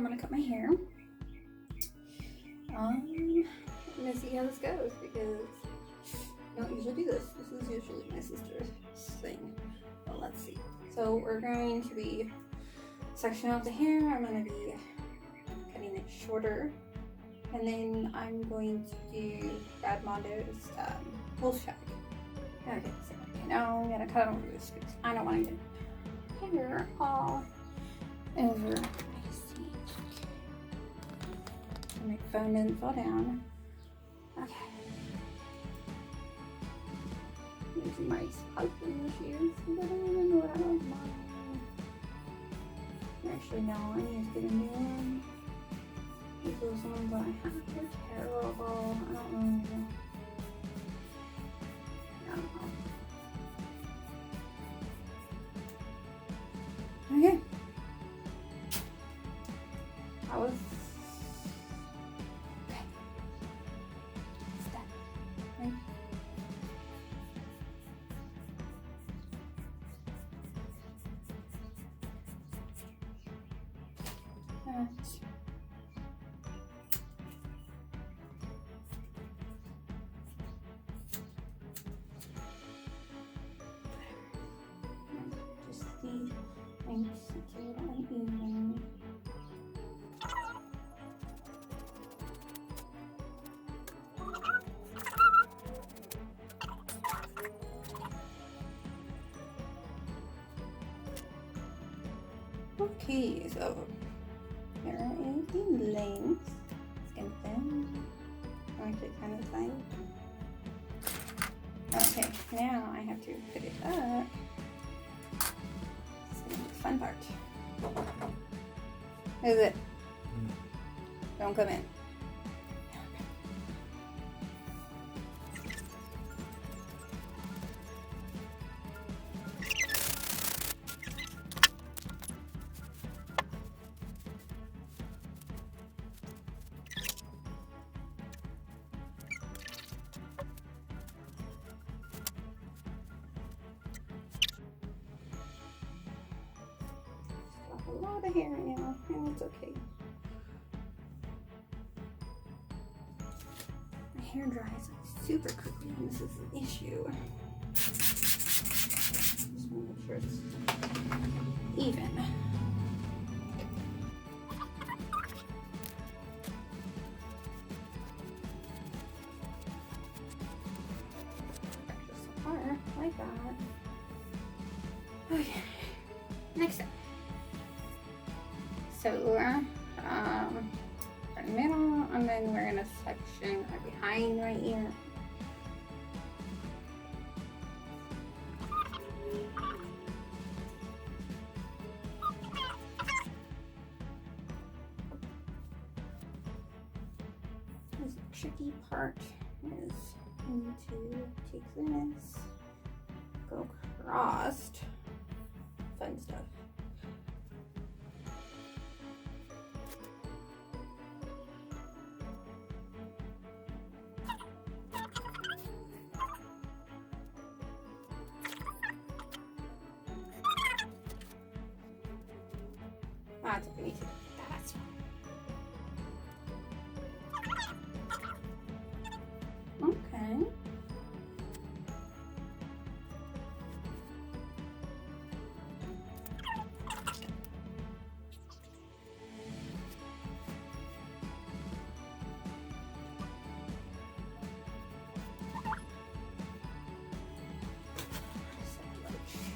I'm gonna cut my hair. I'm gonna see how this goes because I don't usually do this. This is usually my sister's thing. Well, let's see. So we're going to be sectioning out the hair. I'm gonna be cutting it shorter, and then I'm going to do Brad Mondo's wolf shag. Okay, so now I'm gonna cut over this because I don't want to get hair all over my seat. So my phone didn't fall down. Okay. Using my husband's shoes, but I don't even know what I was mine. Actually, no, I need to get a new one. Those ones I have are terrible. I don't know. Okay. I was okay. It's done. Right? Just the things it's a little uneven. Okay, so here is the length. It's gonna thin. Actually, kind of fine. Okay, now I have to put it up. It's gonna be the fun part. Is it? Don't come in. A lot of hair now, and it's okay. My hair dries super quickly, and this is an issue. Just want to make sure it's even. Just so far, like that. Okay, next step. So, right middle, and then we're gonna section right behind right here. This tricky part is you need to take this, go across, fun stuff. That's okay. That's fine. Okay.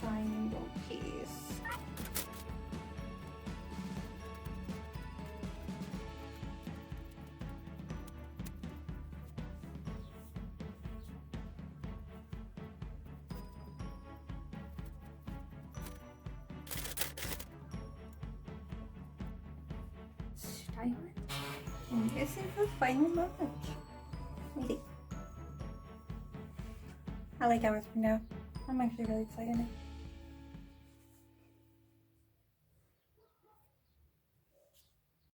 Triangle piece. Style it. And this is the final look. Let me see. I like how it's turned out. I'm actually really excited.